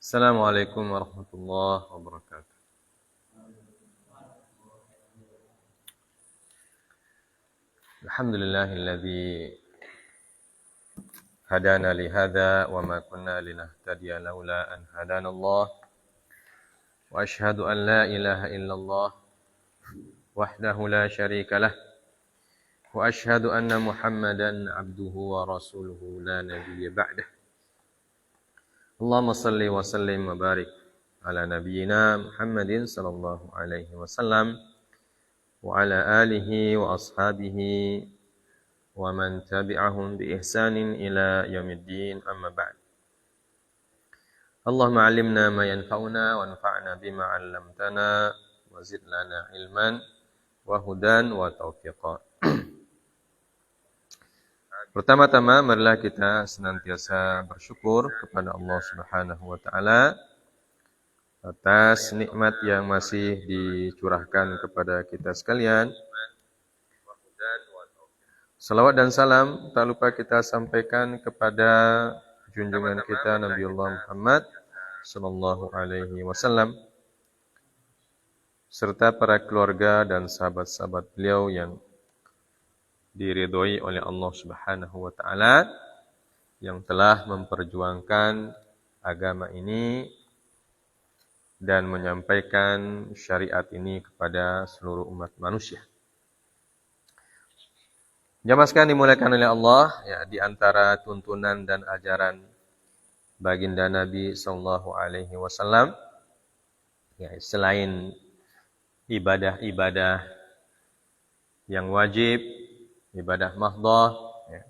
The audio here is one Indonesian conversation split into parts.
Assalamualaikum warahmatullahi wabarakatuh. Alhamdulillahilladzi hadana li hadza wa ma kunna linahtadiya laula an hadanallah. Wa asyhadu an la ilaha illallah wahdahu la syarika lah. Wa asyhadu anna Muhammadan abduhu wa rasuluhu la nabiyya ba'dah. Allahumma salli wa sallim wa barik ala nabiyyina Muhammadin sallallahu alaihi wasallam wa ala alihi wa ashabihi wa man tabi'ahum bi ihsanin ila yaumiddin, amma ba'd. Allahumma 'allimna ma yanfa'una wa anfa'na bima 'allamtana wa zid lana ilman wa hudan wa taufiqa. Pertama-tama marilah kita senantiasa bersyukur kepada Allah Subhanahu wa taala atas nikmat yang masih dicurahkan kepada kita sekalian. Salawat dan salam tak lupa kita sampaikan kepada junjungan kita Nabiullah Muhammad sallallahu alaihi wasallam serta para keluarga dan sahabat-sahabat beliau yang diridhoi oleh Allah Subhanahu wa taala yang telah memperjuangkan agama ini dan menyampaikan syariat ini kepada seluruh umat manusia. Jamaah sekalian dimuliakan oleh Allah, ya, di antara tuntunan dan ajaran baginda Nabi sallallahu alaihi wasallam, ya, selain ibadah-ibadah yang wajib, ibadah mahdhah, ya,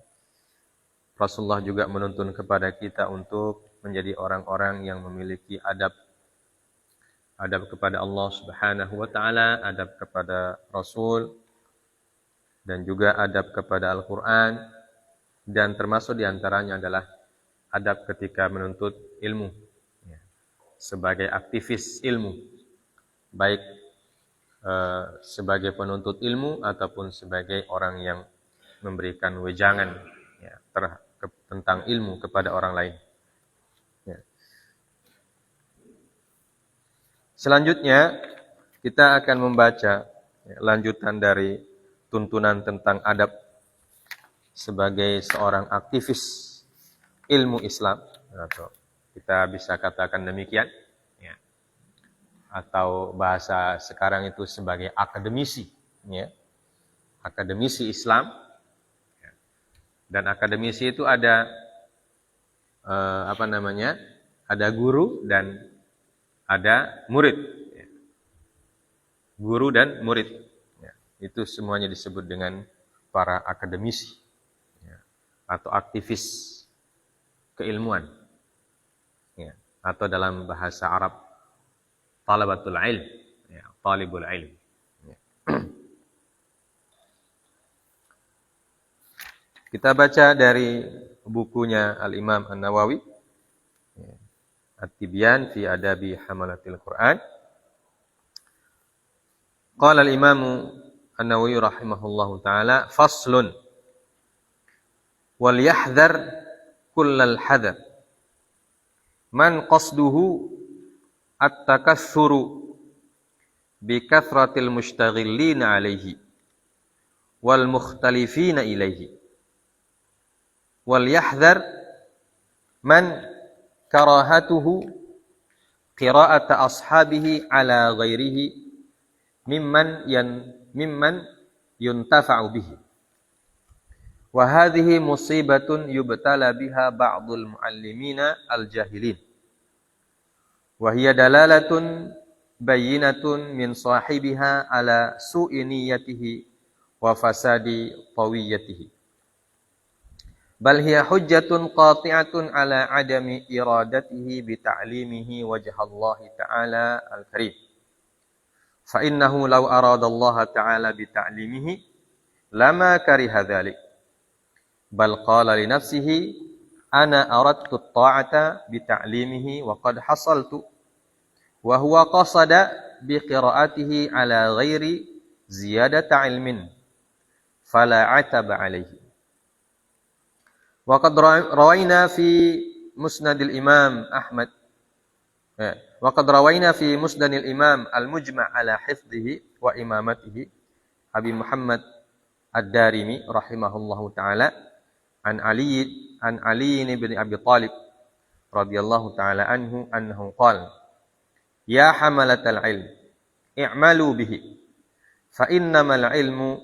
Rasulullah juga menuntun kepada kita untuk menjadi orang-orang yang memiliki adab kepada Allah Subhanahu wa taala, adab kepada Rasul, dan juga adab kepada Al-Qur'an, dan termasuk diantaranya adalah adab ketika menuntut ilmu, ya, sebagai aktivis ilmu, baik sebagai penuntut ilmu ataupun sebagai orang yang memberikan wejangan, ya, tentang ilmu kepada orang lain. Ya. Selanjutnya kita akan membaca, ya, lanjutan dari tuntunan tentang adab sebagai seorang aktivis ilmu Islam, atau kita bisa katakan demikian, ya, atau bahasa sekarang itu sebagai akademisi, ya, akademisi Islam. Dan akademisi itu ada ada guru dan ada murid, ya. Guru dan murid, ya. Itu semuanya disebut dengan para akademisi, ya, atau aktivis keilmuan, ya, atau dalam bahasa Arab talabatul ilm, ya, talibul ilm, ya. Kita baca dari bukunya Al-Imam An-Nawawi, ya, At-Tibyan fi Adabi Hamalatil Quran. Qala al-Imam An-Nawawi rahimahullahu taala, faslun wal yahdhar kullal hadar man qasduhu at-takatsuru bi kathratil mushtaghilina alaihi wal mukhtalifina ilaihi. Wal yahdhar man karahatuhu qira'ata ashabihi ala ghairihi mimman yuntafa'u bihi. Wa hadhihi musibatun yubtala biha ba'dul muallimina al-jahilin. Wa hiya dalalatun bayyinatun min sahibiha ala su'i niyyatihi wa fasadi tawiyatihi. Bal hiya hujjatun qati'atun ala adami iradatihi bi ta'limihi wajhallahi ta'ala al-karim. Fa innahu law aradallaha ta'ala bi ta'limihi lama kariha dhalik. Bal qala li nafsihi ana aradtu at-ta'ata bi ta'limihi wa qad hasaltu wa huwa qasada bi qira'atihi ala ghairi ziyadata ilmin fala 'ataba alayhi. Wa qad rawaina fi musnadil Imam Ahmad Wa qad rawaina fi musnadil imam al-mujma' ala hifdhihi wa imamatihi Abi Muhammad Ad-Darimi rahimahullahu taala an Ali bin Abi Thalib radhiyallahu taala anhu qala ya hamalatal ilm i'malu bihi fa innamal ilmu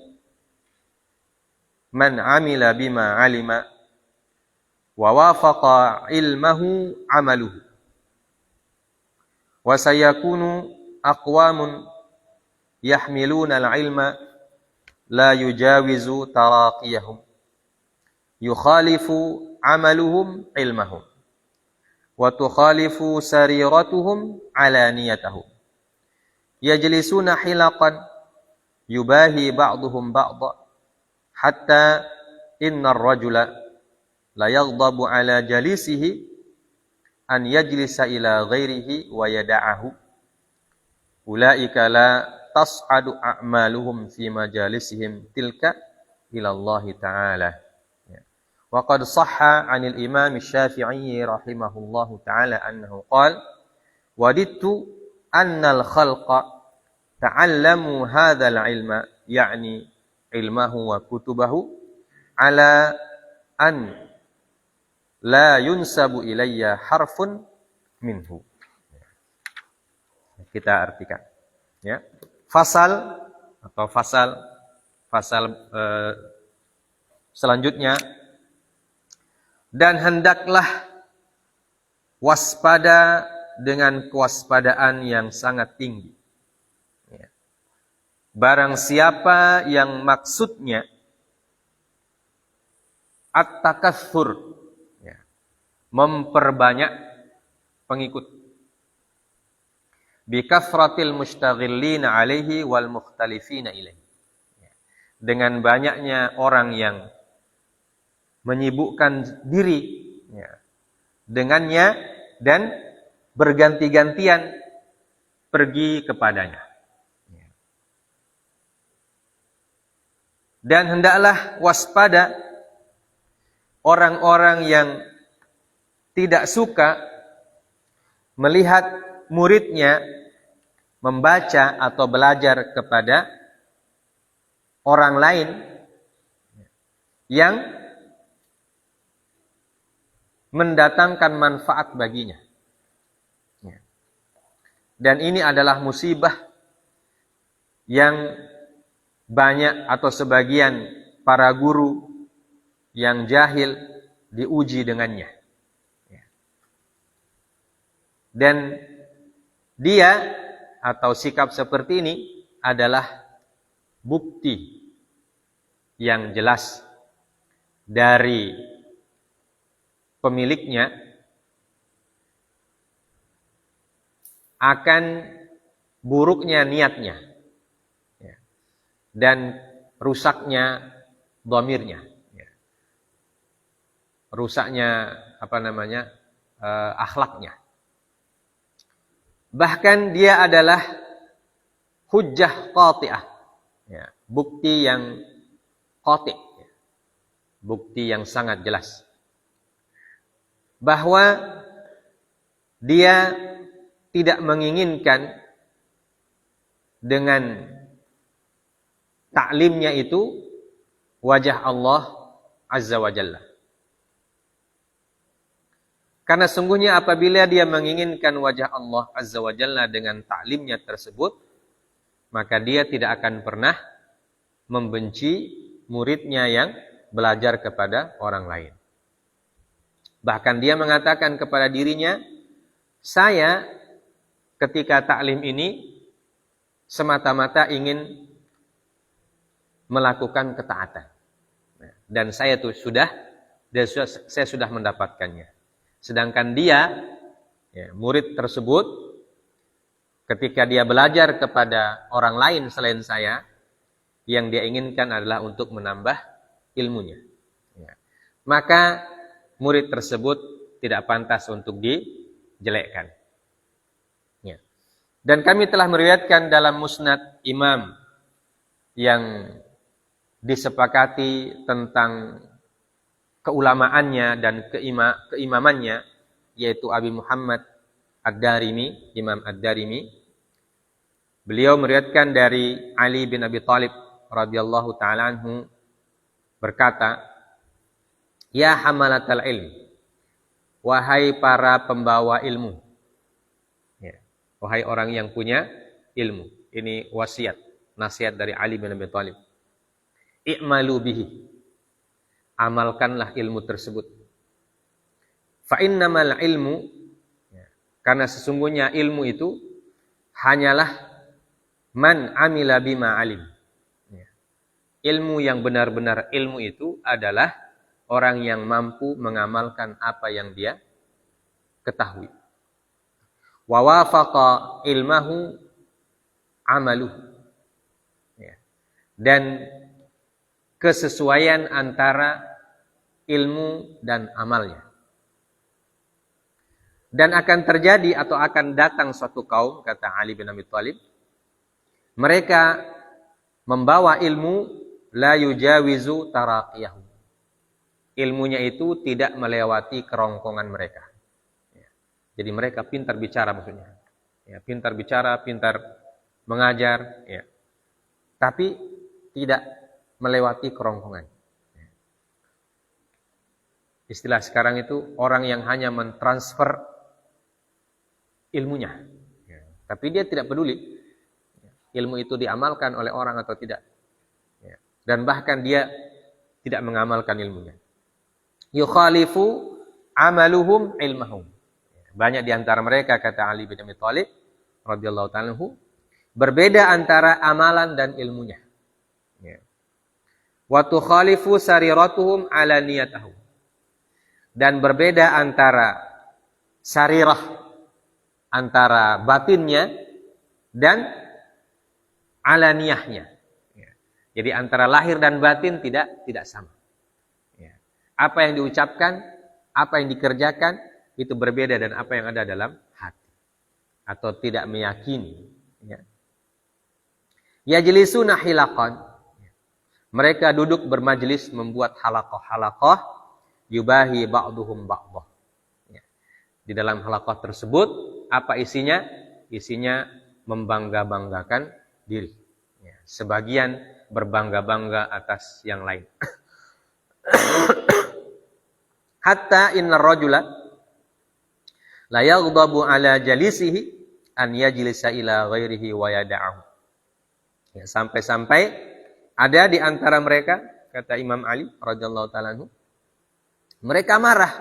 man amila bima alima wa wafaqa ilmahu amaluhu wa sayakunu aqwamun yahmiluna al-ilma la yujawizu taraqiyahum yukhalifu amaluhum ilmahum wa tukhalifu sariratuhum alaniyatahum yajlisuna hilaqan yubahi ba'duhum ba'da hatta innar rajula la yaghdabu ala jalisihi an yajlisa ila ghairihi wa yada'ahu ulaika la tas'adu a'maluhum fi majalisihim tilka ila Allah ta'ala. Wa qad sahha 'anil Imam Asy-Syafi'i rahimahullahu ta'ala annahu qala wadittu annal khalqa ta'allamu hadzal ilma ya'ni ilmahu wa kutubahu ala an la yunsabu ilayya harfun minhu. Kita artikan ya. Fasal selanjutnya, dan hendaklah waspada dengan kewaspadaan yang sangat tinggi. Ya. Barang siapa yang maksudnya at-takatsur, ya, memperbanyak pengikut, bi kasratil mustaghillina alaihi wal mukhtalifina ilaihi, ya, dengan banyaknya orang yang menyibukkan diri, ya, dengannya dan berganti-gantian pergi kepadanya. Ya. Dan hendaklah waspada orang-orang yang tidak suka melihat muridnya membaca atau belajar kepada orang lain yang mendatangkan manfaat baginya. Dan ini adalah musibah yang banyak atau sebagian para guru yang jahil diuji dengannya. Dan dia atau sikap seperti ini adalah bukti yang jelas dari pemiliknya akan buruknya niatnya, ya, dan rusaknya dhamirnya, ya, rusaknya akhlaknya. Bahkan dia adalah hujjah qati'ah, ya, bukti yang qati', ya, bukti yang sangat jelas bahwa dia tidak menginginkan dengan taklimnya itu wajah Allah Azza wa Jalla. Karena sungguhnya apabila dia menginginkan wajah Allah Azza wa Jalla dengan taklimnya tersebut, maka dia tidak akan pernah membenci muridnya yang belajar kepada orang lain. Bahkan dia mengatakan kepada dirinya, saya ketika taklim ini semata-mata ingin melakukan ketaatan. Dan saya sudah mendapatkannya. Sedangkan dia, ya, murid tersebut, ketika dia belajar kepada orang lain selain saya, yang dia inginkan adalah untuk menambah ilmunya. Ya. Maka murid tersebut tidak pantas untuk dijelekkan. Ya. Dan kami telah meriwayatkan dalam musnad imam yang disepakati tentang keulamaannya dan keimamannya, yaitu Abi Muhammad Ad-Darimi, Imam Ad-Darimi, beliau meriwayatkan dari Ali bin Abi Thalib radhiyallahu taala anhu berkata, "Ya hamalatal ilm, wahai para pembawa ilmu." Ya, wahai orang yang punya ilmu. Ini wasiat, nasihat dari Ali bin Abi Thalib. "I'malu bihi." Amalkanlah ilmu tersebut. Fa innamal ilmu, karena sesungguhnya ilmu itu hanyalah man amila bima alim. Ilmu yang benar-benar ilmu itu adalah orang yang mampu mengamalkan apa yang dia ketahui. Wa wafaqa ilmahu amaluhu. Dan kesesuaian antara ilmu dan amalnya. Dan akan terjadi atau akan datang suatu kaum, kata Ali bin Abi Thalib, mereka membawa ilmu la yujawizu taraqiyahu. Ilmunya itu tidak melewati kerongkongan mereka. Jadi mereka pintar bicara maksudnya. Ya, pintar bicara, pintar mengajar, ya. Tapi tidak melewati kerongkongan. Istilah sekarang itu orang yang hanya mentransfer ilmunya. Ya. Tapi dia tidak peduli ilmu itu diamalkan oleh orang atau tidak. Ya. Dan bahkan dia tidak mengamalkan ilmunya. Yukhalifu amaluhum ilmahum. Banyak di antara mereka, kata Ali bin Abi Thalib radhiyallahu ta'ala anhu, berbeda antara amalan dan ilmunya. Ya. Wa tukhalifu sariratuhum ala niyatahum. Dan berbeda antara sarirah, antara batinnya dan alaniyahnya. Ya. Jadi antara lahir dan batin tidak sama. Ya. Apa yang diucapkan, apa yang dikerjakan itu berbeda dan apa yang ada dalam hati atau tidak meyakini. Ya. Yajlisuna hilaqan. Mereka duduk bermajlis membuat halaqah-halaqah yubahi ba'duhum ba'dah. Ya. Di dalam halaqah tersebut apa isinya? Isinya membangga-banggakan diri. Ya, sebagian berbangga-bangga atas yang lain. Hatta innar rajula la yaghdabu ala jalisihi an yajlisa ila ghairihi wa yada'ahu. Ya, sampai-sampai ada di antara mereka, kata Imam Ali radhiyallahu ta'ala anhu, mereka marah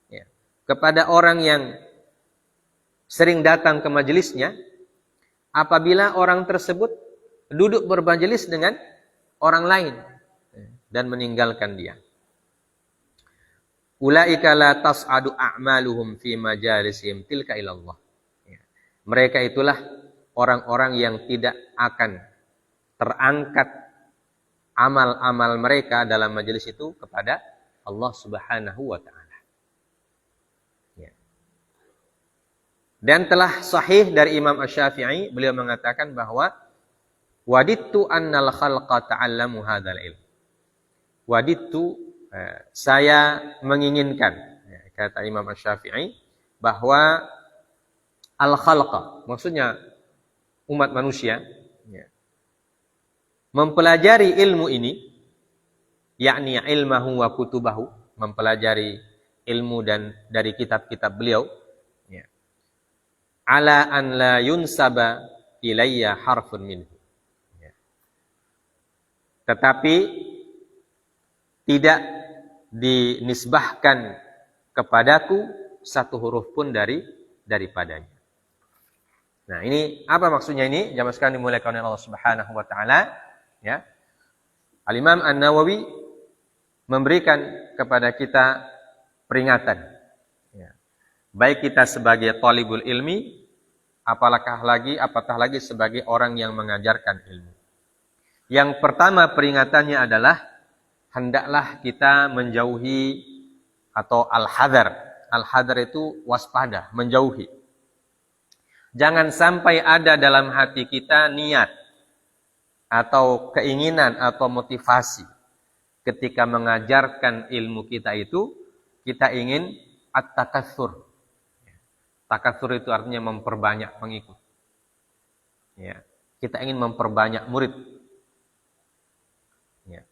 ya, kepada orang yang sering datang ke majelisnya, apabila orang tersebut duduk bermajelis dengan orang lain dan meninggalkan dia. Ulaika la tas'adu a'maluhum fi majalisihim tilka ilallah. Mereka itulah orang-orang yang tidak akan terangkat amal-amal mereka dalam majelis itu kepada Allah Subhanahu wa ta'ala. Dan telah sahih dari Imam Asy-Syafi'i, beliau mengatakan bahwa wadittu annal khalqa ta'allamu hadzal ilm. Wadittu, saya menginginkan, kata Imam Asy-Syafi'i, bahwa al-khalqa, maksudnya umat manusia, mempelajari ilmu ini, yakni ilmahu wa kutubahu, mempelajari ilmu dan dari kitab-kitab beliau, ala an la yunsaba ilayya harfun minhu. Tetapi tidak dinisbahkan kepadaku satu huruf pun daripadanya. Nah, ini apa maksudnya ini? Jamaah sekalian dimuliakan oleh Allah Subhanahu wa taala, ya. Al-Imam An-Nawawi memberikan kepada kita peringatan. Baik kita sebagai talibul ilmi, apatah lagi sebagai orang yang mengajarkan ilmu. Yang pertama peringatannya adalah hendaklah kita menjauhi atau al-hadar. Al-hadar itu waspada, menjauhi. Jangan sampai ada dalam hati kita niat atau keinginan atau motivasi ketika mengajarkan ilmu kita itu, kita ingin at-takatsur. Takatsur itu artinya memperbanyak pengikut. Ya. Kita ingin memperbanyak murid. Ya.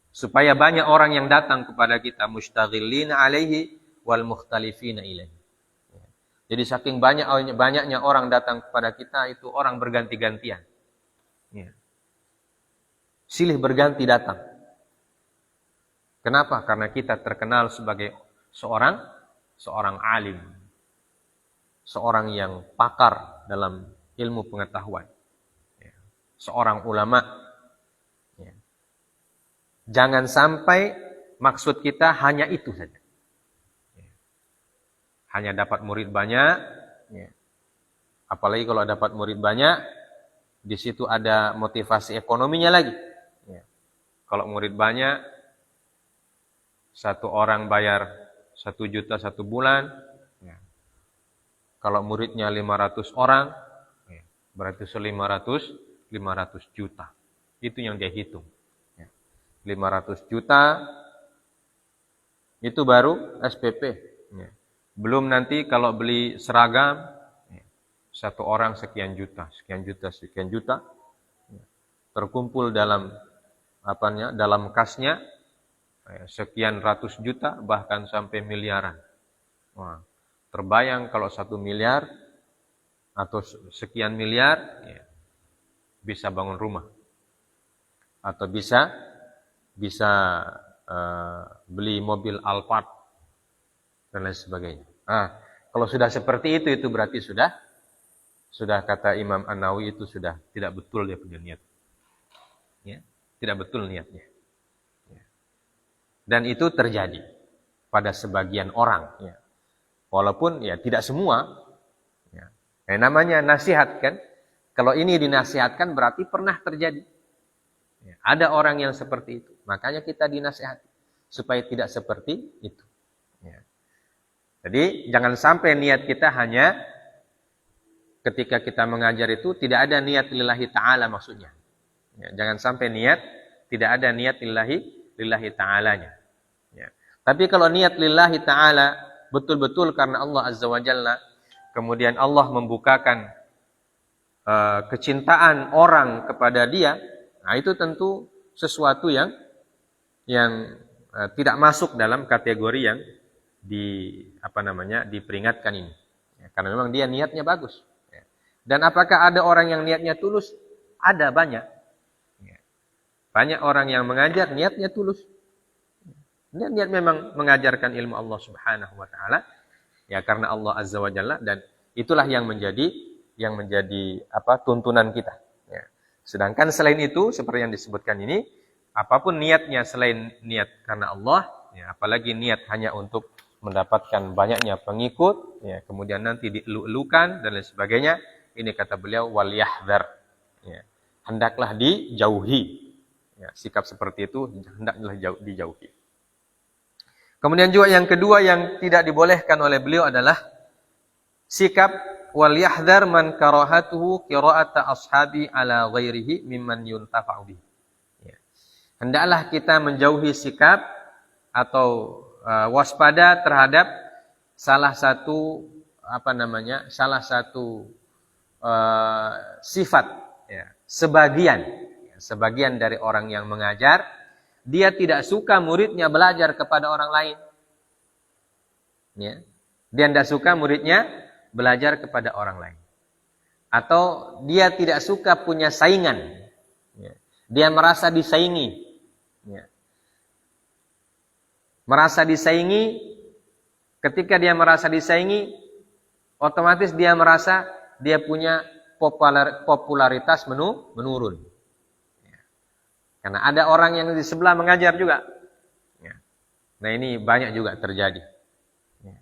Supaya banyak orang yang datang kepada kita, mustaghillina alaihi wal mukhtalifina ilaihi. Ya. Jadi saking banyaknya orang datang kepada kita, itu orang berganti-gantian. Ya. Silih berganti datang. Kenapa? Karena kita terkenal sebagai seorang alim. Seorang yang pakar dalam ilmu pengetahuan. Ya. Seorang ulama. Ya. Jangan sampai maksud kita hanya itu saja. Ya. Hanya dapat murid banyak. Ya. Apalagi kalau dapat murid banyak, di situ ada motivasi ekonominya lagi. Ya. Kalau murid banyak, satu orang bayar 1 juta 1 bulan. Ya. Kalau muridnya 500 orang, ya, berarti 500 juta. Itu yang dia hitung. Ya. 500 juta, itu baru SPP. Ya. Belum nanti kalau beli seragam, ya, satu orang sekian juta. Ya. Terkumpul dalam dalam kasnya, sekian ratus juta, bahkan sampai miliaran. Wah, terbayang kalau 1 miliar atau sekian miliar, ya, bisa bangun rumah. Atau bisa beli mobil Alphard dan lain sebagainya. Kalau sudah seperti itu berarti sudah kata Imam An-Nawawi, itu sudah tidak betul dia punya niat. Ya, tidak betul niatnya. Dan itu terjadi pada sebagian orang. Ya. Walaupun ya tidak semua. Ya. Namanya nasihat kan. Kalau ini dinasihatkan berarti pernah terjadi. Ya. Ada orang yang seperti itu. Makanya kita dinasihati. Supaya tidak seperti itu. Ya. Jadi jangan sampai niat kita hanya ketika kita mengajar itu tidak ada niat lillahi ta'ala maksudnya. Ya. Jangan sampai niat tidak ada niat lillahi ta'alanya. Ya. Tapi kalau niat lillahi ta'ala betul-betul karena Allah Azza wa Jalla, kemudian Allah membukakan kecintaan orang kepada dia, nah itu tentu sesuatu yang tidak masuk dalam kategori yang diperingatkan ini. Ya, karena memang dia niatnya bagus. Ya. Dan apakah ada orang yang niatnya tulus? Ada, banyak. Ya. Banyak orang yang mengajar niatnya tulus. Niat memang mengajarkan ilmu Allah Subhanahu wa taala, ya, karena Allah Azza wa Jalla, dan itulah yang menjadi tuntunan kita, ya. Sedangkan selain itu seperti yang disebutkan ini, apapun niatnya selain niat karena Allah, ya, apalagi niat hanya untuk mendapatkan banyaknya pengikut, ya, kemudian nanti dielu-elukan dan lain sebagainya, ini kata beliau wal yahdhar, ya, hendaklah dijauhi, ya, sikap seperti itu hendaklah dijauhi. Kemudian juga yang kedua yang tidak dibolehkan oleh beliau adalah sikap wal yahdhar man karahatuhu qira'ata ashabi ala ghairihi mimman yuntafa'u bihi. Ya. Hendaklah kita menjauhi sikap atau waspada terhadap salah satu sifat, ya, sebagian dari orang yang mengajar. Dia tidak suka muridnya belajar kepada orang lain. Ya. Dia tidak suka muridnya belajar kepada orang lain. Atau dia tidak suka punya saingan. Ya. Dia merasa disaingi. Ya. Merasa disaingi, ketika dia merasa disaingi, otomatis dia merasa dia punya popularitas menurun. Karena ada orang yang di sebelah mengajar juga. Ya. Nah ini banyak juga terjadi. Ya.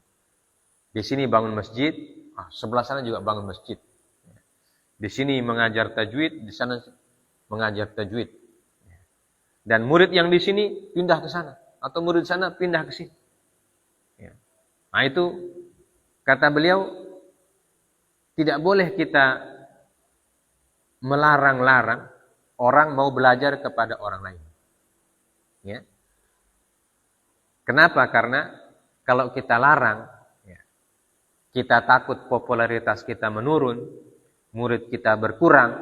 Di sini bangun masjid, sebelah sana juga bangun masjid. Ya. Di sini mengajar tajwid, di sana mengajar tajwid. Ya. Dan murid yang di sini pindah ke sana, atau murid sana pindah ke sini. Ya. Nah itu kata beliau, tidak boleh kita melarang-larang orang mau belajar kepada orang lain. Ya. Kenapa? Karena kalau kita larang, ya, kita takut popularitas kita menurun, murid kita berkurang,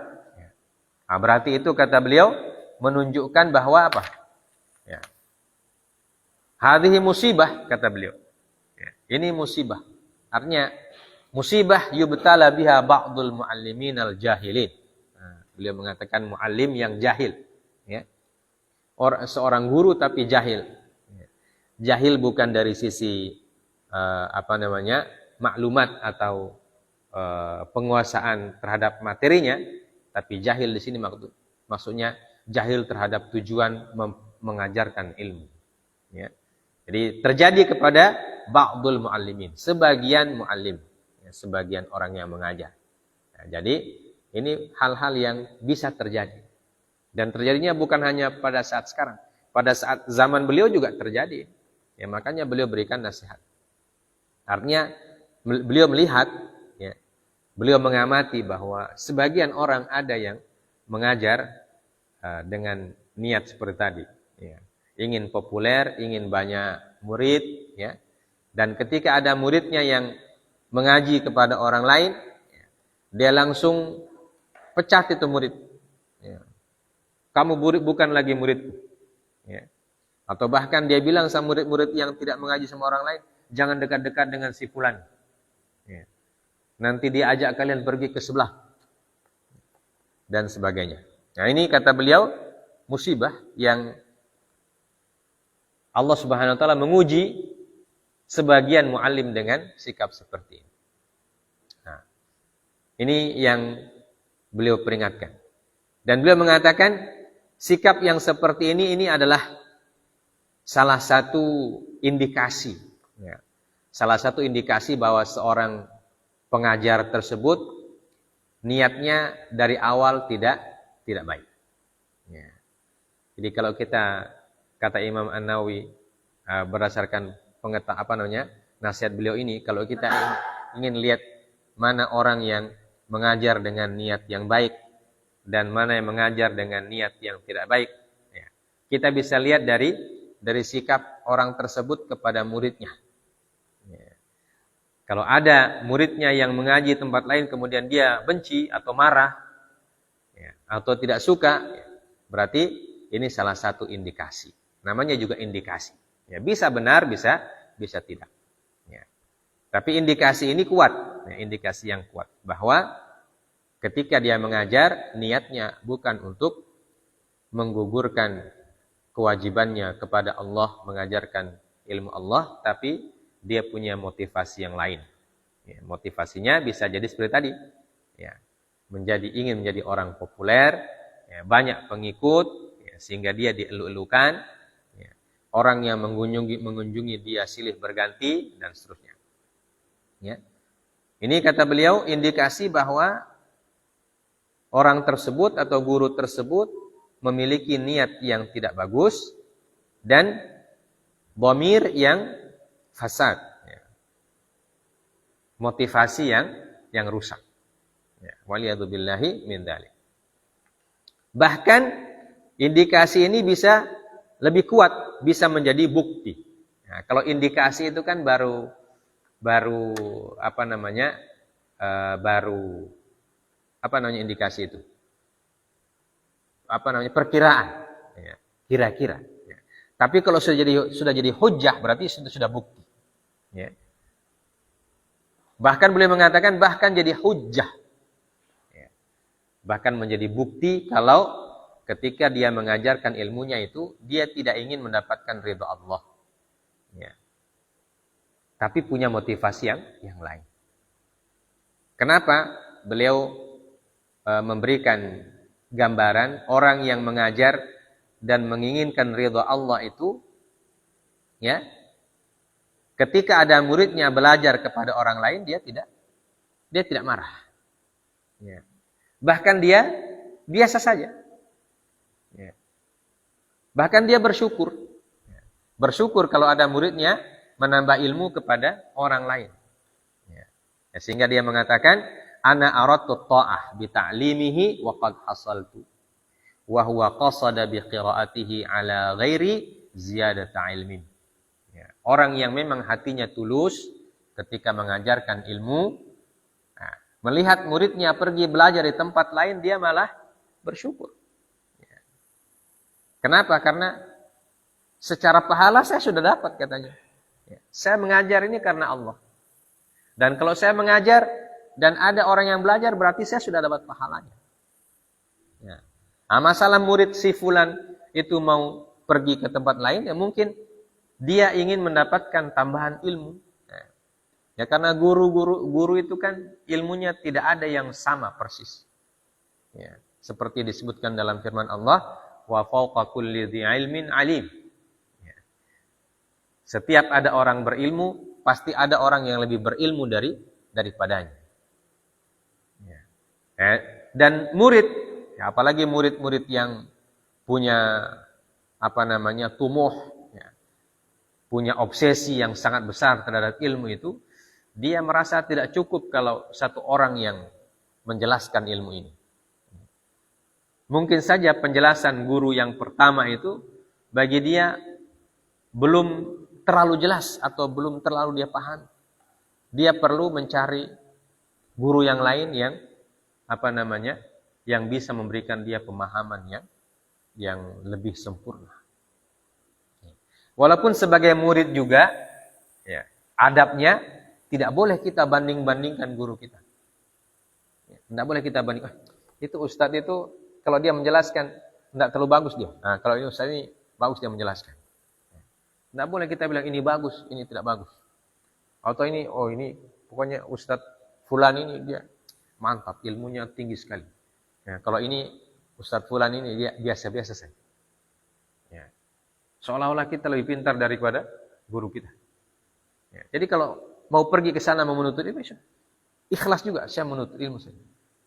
nah, berarti itu kata beliau menunjukkan bahwa apa? Ya. Hadhihi musibah, kata beliau. Ya. Ini musibah. Artinya musibah yubtala biha ba'dul muallimin al-jahilin. Nah, beliau mengatakan muallim yang jahil. Ya. Seorang guru tapi jahil. Ya. Jahil bukan dari sisi maklumat atau penguasaan terhadap materinya, tapi jahil di sini maksudnya jahil terhadap tujuan mengajarkan ilmu. Ya. Jadi terjadi kepada ba'dul muallimin, sebagian muallim, ya, sebagian orang yang mengajar. Nah, jadi ini hal-hal yang bisa terjadi. Dan terjadinya bukan hanya pada saat sekarang, pada saat zaman beliau juga terjadi. Ya, makanya beliau berikan nasihat. Artinya beliau melihat, ya, beliau mengamati bahwa sebagian orang ada yang mengajar dengan niat seperti tadi, ya. Ingin populer, ingin banyak murid, ya. Dan ketika ada muridnya yang mengaji kepada orang lain, ya, dia langsung pecat itu murid. Ya. Kamu bukan lagi muridku. Ya. Atau bahkan dia bilang sama murid-murid yang tidak mengaji sama orang lain, jangan dekat-dekat dengan si fulan. Ya. Nanti dia ajak kalian pergi ke sebelah. Dan sebagainya. Nah, ini kata beliau musibah yang Allah Subhanahu wa taala menguji sebagian muallim dengan sikap seperti ini. Nah, ini yang beliau peringatkan. Dan beliau mengatakan sikap yang seperti ini adalah salah satu indikasi, ya. Salah satu indikasi bahwa seorang pengajar tersebut niatnya dari awal tidak baik. Ya. Jadi kalau kita, kata Imam An-Nawawi, berdasarkan nasihat beliau ini, kalau kita ingin lihat mana orang yang mengajar dengan niat yang baik dan mana yang mengajar dengan niat yang tidak baik, ya, kita bisa lihat dari sikap orang tersebut kepada muridnya. Ya. Kalau ada muridnya yang mengaji tempat lain kemudian dia benci atau marah, ya, atau tidak suka, ya, berarti ini salah satu indikasi. Namanya juga indikasi. Ya, bisa benar, bisa tidak. Ya. Tapi indikasi ini kuat, ya, indikasi yang kuat bahwa ketika dia mengajar niatnya bukan untuk menggugurkan kewajibannya kepada Allah mengajarkan ilmu Allah, tapi dia punya motivasi yang lain. Ya, motivasinya bisa jadi seperti tadi, ya, ingin menjadi orang populer, ya, banyak pengikut, ya, sehingga dia dielu-elukan, ya, orang yang mengunjungi dia silih berganti dan seterusnya. Ya. Ini kata beliau indikasi bahwa orang tersebut atau guru tersebut memiliki niat yang tidak bagus dan dhamir yang fasad, ya. Motivasi yang rusak. Ya. Waliyadzubillahi min dzalik. Bahkan indikasi ini bisa lebih kuat, bisa menjadi bukti. Nah, kalau indikasi itu kan baru indikasi itu? Perkiraan, ya, kira-kira. Ya. Tapi kalau sudah jadi hujjah berarti sudah bukti. Ya. Bahkan beliau mengatakan bahkan jadi hujjah. Ya. Bahkan menjadi bukti kalau ketika dia mengajarkan ilmunya itu dia tidak ingin mendapatkan ridha Allah. Ya. Tapi punya motivasi yang lain. Kenapa beliau memberikan gambaran orang yang mengajar dan menginginkan ridha Allah itu, ya, ketika ada muridnya belajar kepada orang lain dia tidak marah, ya. Bahkan dia biasa saja, ya. Bahkan dia bersyukur, ya. Bersyukur kalau ada muridnya menambah ilmu kepada orang lain, ya. Sehingga dia mengatakan ana aradtu ta'ah bi ta'limihi wa qad hasaltu wa huwa qasada bi qiraatihi ala ghairi ziyadati ilmin. Ya, orang yang memang hatinya tulus ketika mengajarkan ilmu, nah, melihat muridnya pergi belajar di tempat lain, dia malah bersyukur. Kenapa? Karena secara pahala saya sudah dapat katanya. Saya mengajar ini karena Allah. Dan kalau saya mengajar dan ada orang yang belajar, berarti saya sudah dapat pahalanya. Ya. Nah, masalah murid si fulan itu mau pergi ke tempat lain, ya mungkin dia ingin mendapatkan tambahan ilmu. Ya karena guru itu kan ilmunya tidak ada yang sama persis. Ya, seperti disebutkan dalam firman Allah, wa fawqa kulli dzi ilmin alim. Ya. Setiap ada orang berilmu, pasti ada orang yang lebih berilmu daripadanya. Ya. Dan murid, ya, apalagi murid-murid yang punya tumuh, ya, punya obsesi yang sangat besar terhadap ilmu itu, dia merasa tidak cukup kalau satu orang yang menjelaskan ilmu ini. Mungkin saja penjelasan guru yang pertama itu bagi dia belum terlalu jelas atau belum terlalu dia paham. Dia perlu mencari guru yang lain yang yang bisa memberikan dia pemahaman yang lebih sempurna. Walaupun sebagai murid juga, ya, adabnya tidak boleh kita banding-bandingkan guru kita. Tidak boleh kita bandingkan. Itu ustadz itu kalau dia menjelaskan tidak terlalu bagus dia. Nah, kalau ini ustadz ini bagus dia menjelaskan. Tidak boleh kita bilang ini bagus, ini tidak bagus. Atau ini pokoknya ustadz fulan ini dia mantap, ilmunya tinggi sekali. Ya, kalau ini ustadz fulan ini dia biasa-biasa saja. Ya. Seolah-olah kita lebih pintar daripada guru kita. Ya, jadi kalau mau pergi ke sana mau menuntut ilmu, ikhlas juga saya menuntut ilmu saja.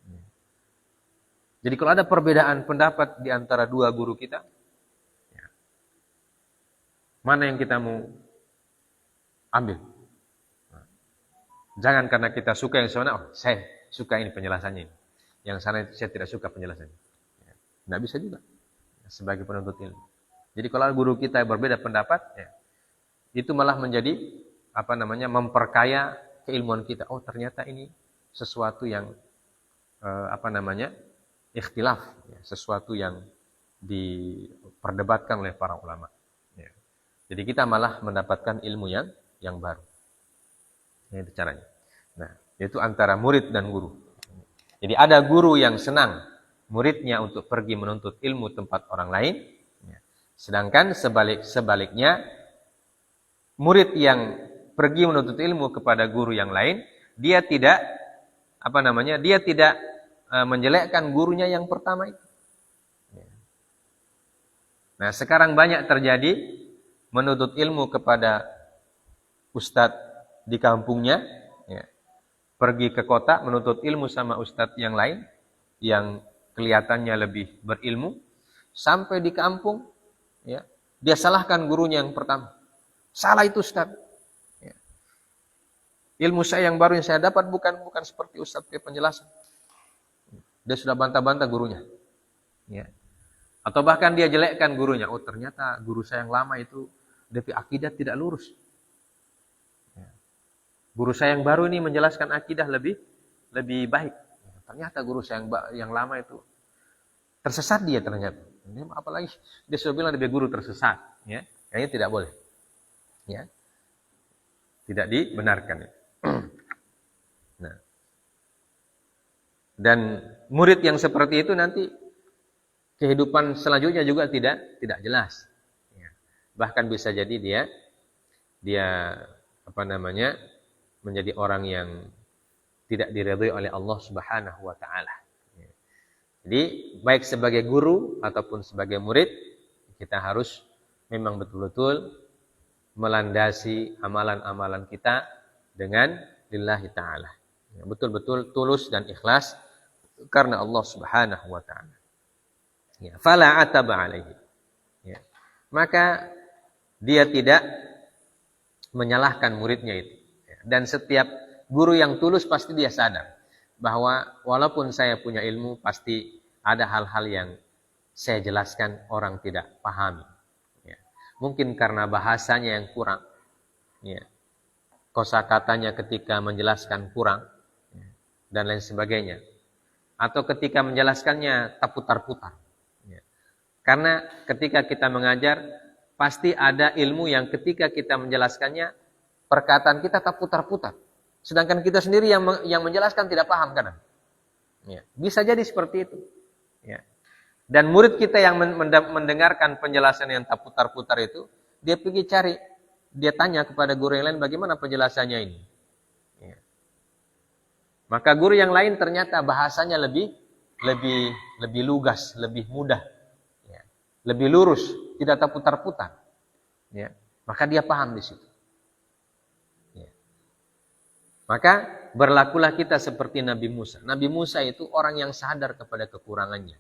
Ya. Jadi kalau ada perbedaan pendapat di antara dua guru kita, ya, mana yang kita mau ambil? Nah, jangan karena kita suka yang sana, saya suka ini penjelasannya ini. Yang sana saya tidak suka penjelasannya. Ya. Tidak bisa juga sebagai penuntut ilmu. Jadi kalau guru kita berbeda pendapat, ya, itu malah menjadi memperkaya keilmuan kita. Oh, ternyata ini sesuatu yang ikhtilaf, ya, sesuatu yang diperdebatkan oleh para ulama. Ya. Jadi kita malah mendapatkan ilmu yang baru. Ini itu caranya. Nah, itu antara murid dan guru. Jadi ada guru yang senang muridnya untuk pergi menuntut ilmu tempat orang lain, ya. Sedangkan sebaliknya murid yang pergi menuntut ilmu kepada guru yang lain, dia tidak menjelekkan gurunya yang pertama itu. Nah, sekarang banyak terjadi menuntut ilmu kepada ustadz di kampungnya, ya, pergi ke kota menuntut ilmu sama ustadz yang lain yang kelihatannya lebih berilmu, sampai di kampung, ya, dia salahkan gurunya yang pertama. Salah itu ustadz. Ilmu saya yang baru yang saya dapat bukan seperti ustadz penjelasan. Dia sudah bantah-bantah gurunya. Ya. Atau bahkan dia jelekkan gurunya. Oh, ternyata guru saya yang lama itu DP akidah tidak lurus. Ya. Guru saya yang baru ini menjelaskan akidah lebih baik. Ya. Ternyata guru saya yang lama itu tersesat dia ternyata. Ini apalagi dia sudah bilang dia guru tersesat. Ya. Ini tidak boleh. Ya. Tidak dibenarkan. Nah, dan murid yang seperti itu nanti kehidupan selanjutnya juga tidak jelas. Ya. Bahkan bisa jadi dia menjadi orang yang tidak diridhai oleh Allah Subhanahu wa taala. Ya. Jadi baik sebagai guru ataupun sebagai murid, kita harus memang betul-betul melandasi amalan-amalan kita dengan lillahi ta'ala. Ya, betul-betul tulus dan ikhlas karena Allah Subhanahu wa ta'ala. Ya, fala ataba alaihi. Ya. Maka dia tidak menyalahkan muridnya itu. Ya. Dan setiap guru yang tulus pasti dia sadar bahwa walaupun saya punya ilmu, pasti ada hal-hal yang saya jelaskan orang tidak pahami. Ya. Mungkin karena bahasanya yang kurang. Ya. kosakatanya ketika menjelaskan kurang, dan lain sebagainya. Atau ketika menjelaskannya tak putar-putar. Karena ketika kita mengajar, pasti ada ilmu yang ketika kita menjelaskannya, perkataan kita tak putar-putar. Sedangkan kita sendiri yang menjelaskan tidak paham kadang. Bisa jadi seperti itu. Dan murid kita yang mendengarkan penjelasan yang tak putar-putar itu, dia pergi cari, dia tanya kepada guru yang lain bagaimana penjelasannya ini. Maka guru yang lain ternyata bahasanya lebih lugas, lebih mudah, lebih lurus, tidak tak putar-putar. Maka dia paham di situ. Maka berlakulah kita seperti Nabi Musa. Nabi Musa itu orang yang sadar kepada kekurangannya.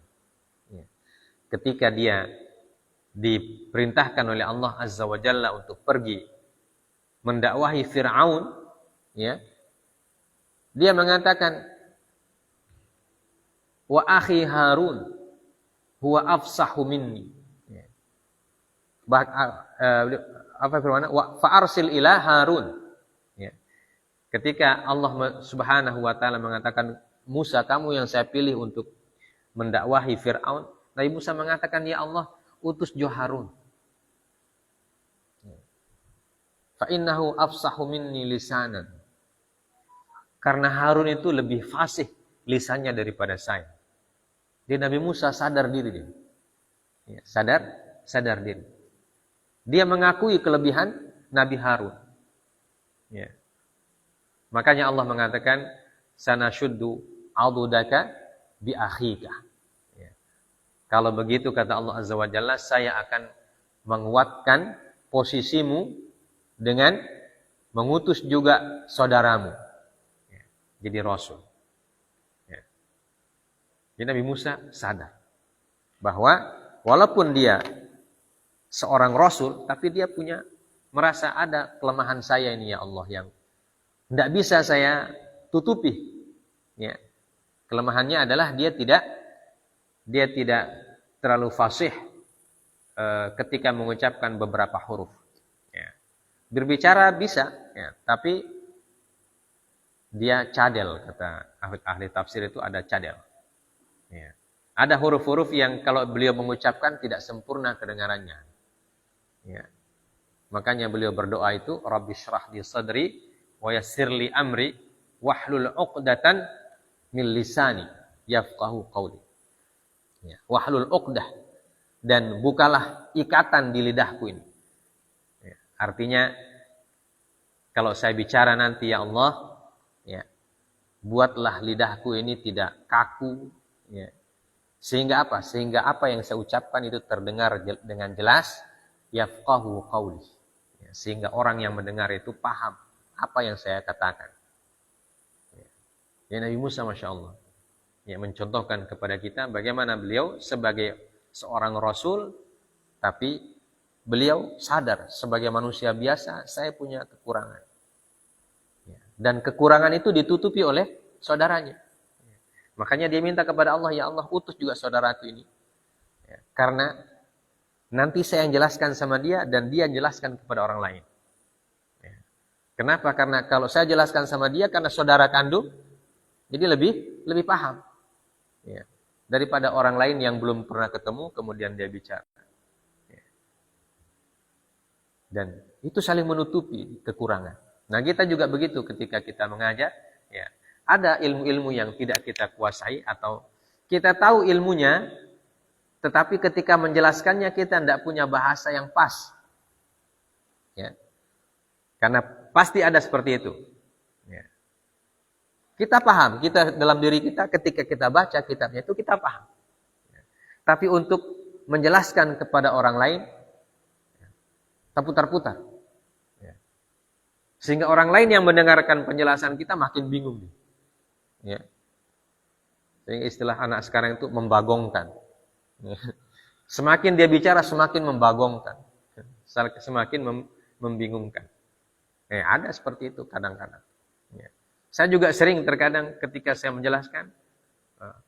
Ketika dia diperintahkan oleh Allah Azza wa Jalla untuk pergi mendakwahi Fir'aun, dia mengatakan, wa akhi Harun huwa afsahu minni. Apa firman? Wa fa'arsil ila Harun. Ketika Allah Subhanahu wa taala mengatakan, Musa, kamu yang saya pilih untuk mendakwahi Fir'aun, Nabi Musa mengatakan, ya Allah, utus jo Harun. Fa innahu afsahu minni lisanan. Karena Harun itu lebih fasih lisannya daripada saya. Jadi Nabi Musa sadar diri dia. Sadar diri. Dia mengakui kelebihan Nabi Harun. Makanya Allah mengatakan, sanashuddu adudaka bi akhika. Kalau begitu kata Allah Azza wa Jalla, saya akan menguatkan posisimu dengan mengutus juga saudaramu. Jadi Rasul. Jadi Nabi Musa sadar bahwa walaupun dia seorang Rasul, tapi dia merasa ada kelemahan saya ini ya Allah yang tidak bisa saya tutupi. Kelemahannya adalah dia tidak terlalu fasih ketika mengucapkan beberapa huruf. Berbicara bisa, tapi dia cadel, kata ahli tafsir itu ada cadel. Ada huruf-huruf yang kalau beliau mengucapkan tidak sempurna kedengarannya. Makanya beliau berdoa itu, Rabbi syrah li sadri wa yassir li amri wahlul 'uqdatan min lisani yafqahu qawli. Wahlul 'uqdah, dan bukalah ikatan di lidahku ini. Artinya kalau saya bicara nanti ya Allah, buatlah lidahku ini tidak kaku, sehingga apa? Sehingga apa yang saya ucapkan itu terdengar dengan jelas, yafqahu qawli. Sehingga orang yang mendengar itu paham apa yang saya katakan. Nabi Musa Masya Allah mencontohkan kepada kita bagaimana beliau sebagai seorang Rasul, tapi beliau sadar sebagai manusia biasa, saya punya kekurangan. Dan kekurangan itu ditutupi oleh saudaranya. Makanya dia minta kepada Allah, ya Allah, utus juga saudaraku ini. Karena nanti saya yang jelaskan sama dia dan dia jelaskan kepada orang lain. Kenapa? Karena kalau saya jelaskan sama dia karena saudara kandung, jadi lebih paham. Daripada orang lain yang belum pernah ketemu kemudian dia bicara. Dan itu saling menutupi kekurangan. Nah, kita juga begitu ketika kita mengajar, ada ilmu-ilmu yang tidak kita kuasai atau kita tahu ilmunya, tetapi ketika menjelaskannya kita tidak punya bahasa yang pas. Karena pasti ada seperti itu. Kita paham, kita dalam diri kita ketika kita baca kitabnya itu kita paham. Tapi untuk menjelaskan kepada orang lain, tak putar-putar. Sehingga orang lain yang mendengarkan penjelasan kita makin bingung. Sehingga istilah anak sekarang itu membagongkan. Semakin dia bicara semakin membagongkan. Semakin membingungkan. Ada seperti itu kadang-kadang. Saya juga sering terkadang ketika saya menjelaskan,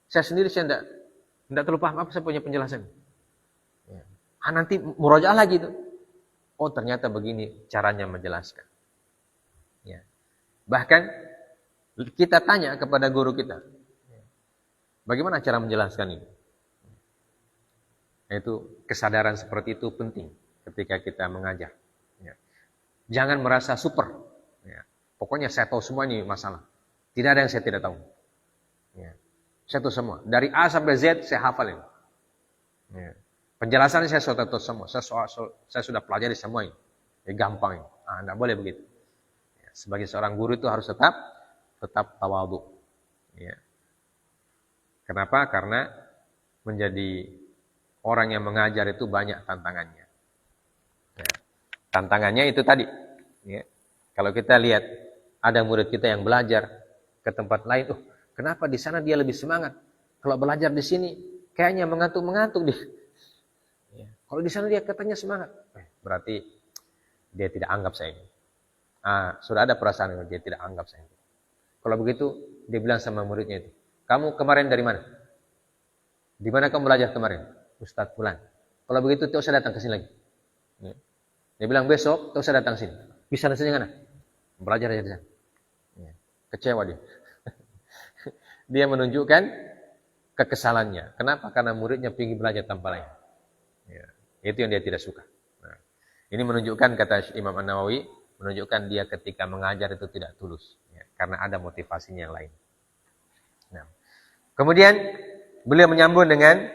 saya sendiri saya tidak terlalu paham apa saya punya penjelasan. Nanti murojaah lagi itu. Oh ternyata begini caranya menjelaskan. Bahkan kita tanya kepada guru kita, bagaimana cara menjelaskan ini? Itu kesadaran seperti itu penting ketika kita mengajar. Ya. Jangan merasa super. Ya. Pokoknya saya tahu semua ini masalah. Tidak ada yang saya tidak tahu. Ya. Saya tahu semua. Dari A sampai Z saya hafal ini. Ya. Penjelasannya saya sudah tahu semua. Saya sudah pelajari semua ini. Ya, gampang ini. Tidak boleh begitu. Ya. Sebagai seorang guru itu harus tetap tawadhu. Ya. Kenapa? Karena menjadi orang yang mengajar itu banyak tantangannya. Ya. Tantangannya itu tadi. Ya. Kalau kita lihat ada murid kita yang belajar ke tempat lain, kenapa di sana dia lebih semangat? Kalau belajar di sini kayaknya mengantuk dia. Ya. Kalau di sana dia katanya semangat, berarti dia tidak anggap saya ini. Sudah ada perasaan dia tidak anggap saya ini. Kalau begitu dia bilang sama muridnya itu, kamu kemarin dari mana? Di mana kamu belajar kemarin? Ustadz Fulan. Kalau begitu tidak usah datang ke sini lagi. Ya. Dia bilang besok tidak usah datang sini. Bisa nasinya mana? Belajar aja di sana. Ya. Kecewa dia. Dia menunjukkan kekesalannya. Kenapa? Karena muridnya ingin belajar tanpa lain. Ya. Itu yang dia tidak suka. Nah, ini menunjukkan, kata Imam An-Nawawi, menunjukkan dia ketika mengajar itu tidak tulus. Ya. Karena ada motivasinya yang lain. Nah. Kemudian beliau menyambung dengan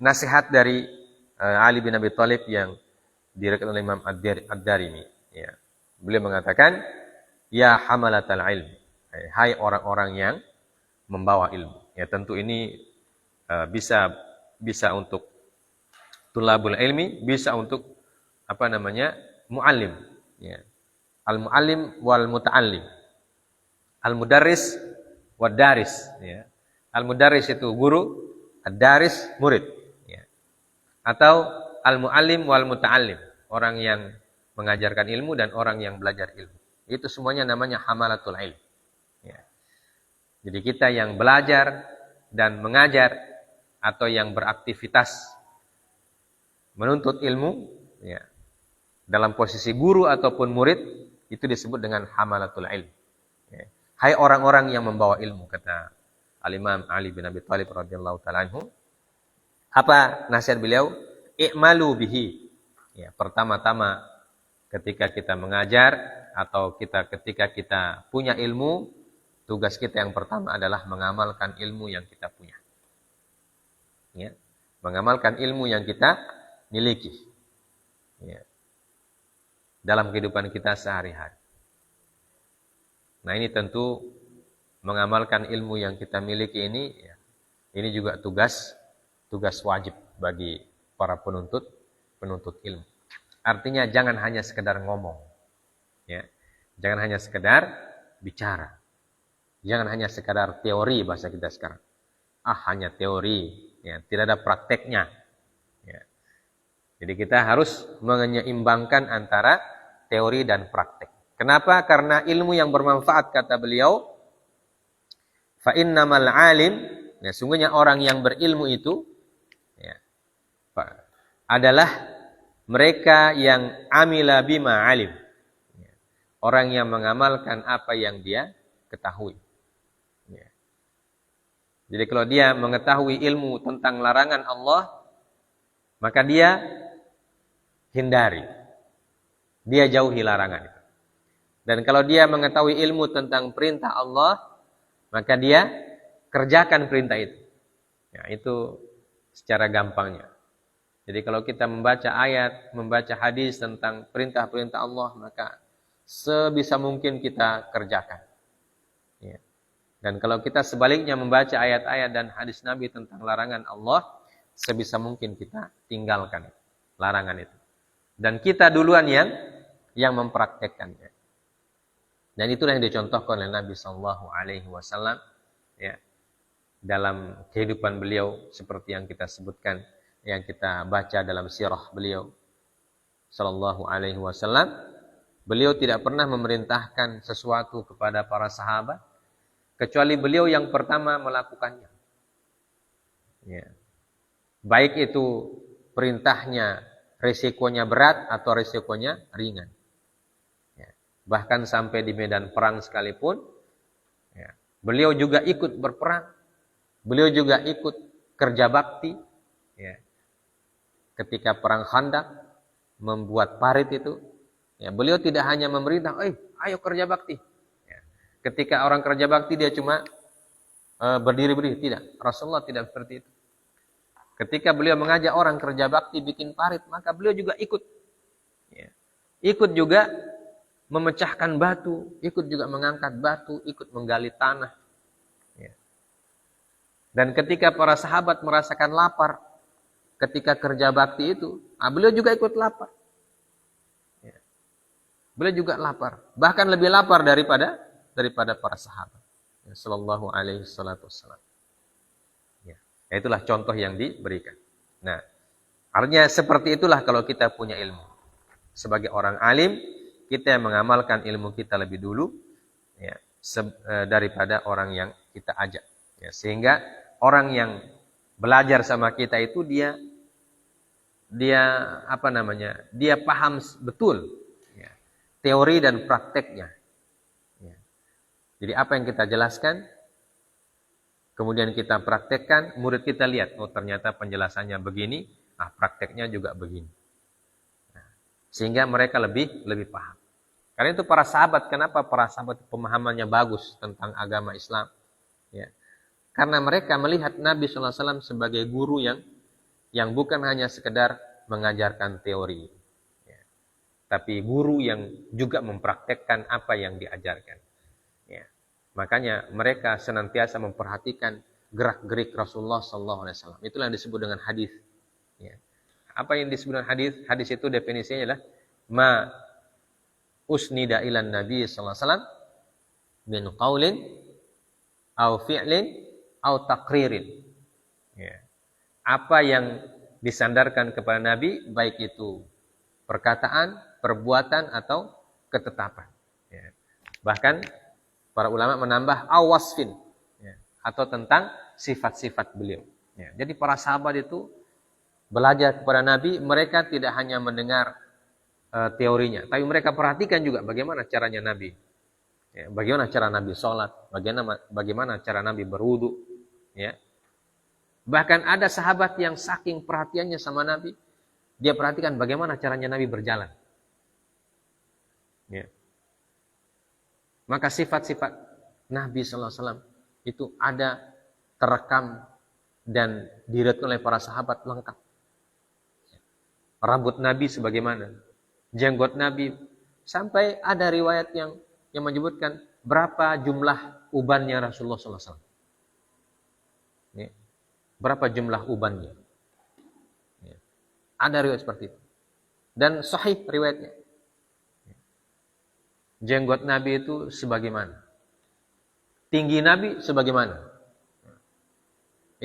nasihat dari Ali bin Abi Thalib yang diriwayatkan oleh Imam Ad-Darimi. Ya. Beliau mengatakan, ya hamalatal ilm, hai orang-orang yang membawa ilmu. Ya, tentu ini bisa untuk tulabul ilmi, bisa untuk muallim. Ya. Al-muallim wal muta'allim. Al-mudarris wad daris. Ya. Al-mudarris itu guru, ad-daris murid. Ya. Atau al-muallim wal muta'allim, orang yang mengajarkan ilmu dan orang yang belajar ilmu. Itu semuanya namanya hamalatul ilm. Ya. Jadi kita yang belajar dan mengajar atau yang beraktivitas menuntut ilmu, ya, dalam posisi guru ataupun murid, itu disebut dengan hamalatul ilm. Ya. Hai orang-orang yang membawa ilmu, kata Al-Imam Ali bin Abi Thalib radhiyallahu ta'ala anhu. Apa nasihat beliau? I'malu bihi. Ya, pertama-tama ketika kita mengajar atau ketika kita punya ilmu, tugas kita yang pertama adalah mengamalkan ilmu yang kita punya. Ya, mengamalkan ilmu yang kita miliki. Ya. Dalam kehidupan kita sehari-hari. Nah, ini tentu mengamalkan ilmu yang kita miliki ini, ya, ini juga tugas wajib bagi para penuntut ilmu. Artinya jangan hanya sekedar ngomong, ya, jangan hanya sekedar bicara, jangan hanya sekedar teori bahasa kita sekarang. Hanya teori, ya, tidak ada prakteknya. Ya. Jadi kita harus menyeimbangkan antara teori dan praktek. Kenapa? Karena ilmu yang bermanfaat, kata beliau, fa innamal alim, ya, sungguhnya orang yang berilmu itu, ya, adalah mereka yang amila bima alim. Ya. Orang yang mengamalkan apa yang dia ketahui. Ya. Jadi kalau dia mengetahui ilmu tentang larangan Allah, maka dia hindari. Dia jauhi larangan itu. Dan kalau dia mengetahui ilmu tentang perintah Allah, maka dia kerjakan perintah itu. Ya, itu secara gampangnya. Jadi kalau kita membaca ayat, membaca hadis tentang perintah-perintah Allah, maka sebisa mungkin kita kerjakan. Ya. Dan kalau kita sebaliknya membaca ayat-ayat dan hadis Nabi tentang larangan Allah, sebisa mungkin kita tinggalkan larangan itu. Dan kita duluan yang mempraktekkannya. Dan itulah yang dicontohkan oleh Nabi SAW, ya, dalam kehidupan beliau seperti yang kita sebutkan, yang kita baca dalam sirah beliau sallallahu alaihi wasallam. Beliau tidak pernah memerintahkan sesuatu kepada para sahabat kecuali beliau yang pertama melakukannya. Ya. Baik itu perintahnya resikonya berat atau resikonya ringan. Ya. Bahkan sampai di medan perang sekalipun, ya, beliau juga ikut berperang. Beliau juga ikut kerja bakti. Ya. Ketika perang Khandaq, membuat parit itu, ya, beliau tidak hanya memerintah, ayo kerja bakti. Ya. Ketika orang kerja bakti dia cuma berdiri-berdiri, tidak. Rasulullah tidak seperti itu. Ketika beliau mengajak orang kerja bakti bikin parit, maka beliau juga ikut. Ya. Ikut juga memecahkan batu, ikut juga mengangkat batu, ikut menggali tanah. Ya. Dan ketika para sahabat merasakan lapar, ketika kerja bakti itu, beliau juga ikut lapar. Ya. Beliau juga lapar, bahkan lebih lapar daripada para sahabat. Ya, sallallahu alaihi wasallam. Ya. Itulah contoh yang diberikan. Nah, artinya seperti itulah kalau kita punya ilmu. Sebagai orang alim, kita yang mengamalkan ilmu kita lebih dulu, ya, daripada orang yang kita ajak. Ya, sehingga orang yang belajar sama kita itu dia paham betul, ya, teori dan prakteknya. Ya. Jadi apa yang kita jelaskan, kemudian kita praktekkan, murid kita lihat, ternyata penjelasannya begini, prakteknya juga begini. Nah, sehingga mereka lebih paham. Karena itu para sahabat, kenapa para sahabat pemahamannya bagus tentang agama Islam? Ya. Karena mereka melihat Nabi SAW sebagai guru yang bukan hanya sekedar mengajarkan teori. Ya. Tapi guru yang juga mempraktekkan apa yang diajarkan. Ya. Makanya mereka senantiasa memperhatikan gerak-gerik Rasulullah SAW. Itulah yang disebut dengan hadis. Ya. Apa yang disebut dengan hadis? Hadis itu definisinya adalah usnida ilan Nabi sallallahu alaihi wasallam min qaulin au fi'lin au taqririn. Ya. Apa yang disandarkan kepada Nabi, baik itu perkataan, perbuatan atau ketetapan. Ya. Bahkan para ulama menambah awasfin, ya, atau tentang sifat-sifat beliau. Ya. Jadi para sahabat itu belajar kepada Nabi, mereka tidak hanya mendengar teorinya, tapi mereka perhatikan juga bagaimana caranya Nabi, ya, bagaimana cara Nabi sholat, bagaimana cara Nabi berwudu, ya. Bahkan ada sahabat yang saking perhatiannya sama Nabi, dia perhatikan bagaimana caranya Nabi berjalan, ya. Maka sifat-sifat Nabi SAW itu ada terekam dan diriwayatkan oleh para sahabat lengkap. Rambut Nabi sebagaimana, jenggot Nabi, sampai ada riwayat yang menyebutkan berapa jumlah ubannya Rasulullah SAW. Ya. Berapa jumlah ubannya. Ya. Ada riwayat seperti itu. Dan sahih riwayatnya. Ya. Jenggot Nabi itu sebagaimana. Tinggi Nabi sebagaimana. Ya.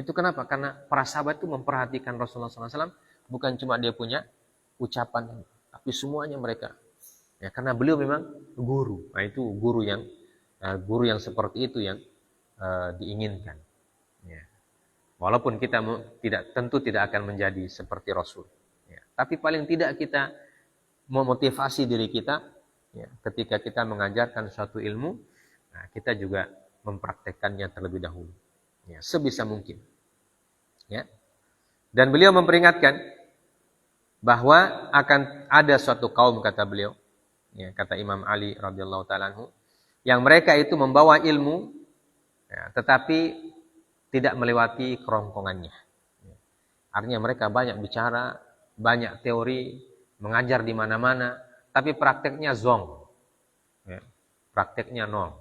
Itu kenapa? Karena para sahabat itu memperhatikan Rasulullah SAW, bukan cuma dia punya ucapan, tapi semuanya mereka. Ya, karena beliau memang guru. Nah, itu guru yang seperti itu yang diinginkan. Ya. Walaupun kita tentu tidak akan menjadi seperti Rasul. Ya. Tapi paling tidak kita memotivasi diri kita, ya, ketika kita mengajarkan suatu ilmu, nah, kita juga mempraktekkannya terlebih dahulu. Ya, sebisa mungkin. Ya. Dan beliau memperingatkan bahwa akan ada suatu kaum, kata beliau, ya, kata Imam Ali radhiyallahu ta'ala anhu, yang mereka itu membawa ilmu, ya, tetapi tidak melewati kerongkongannya. Ya. Artinya mereka banyak bicara, banyak teori, mengajar di mana-mana, tapi prakteknya zong, ya, prakteknya nol.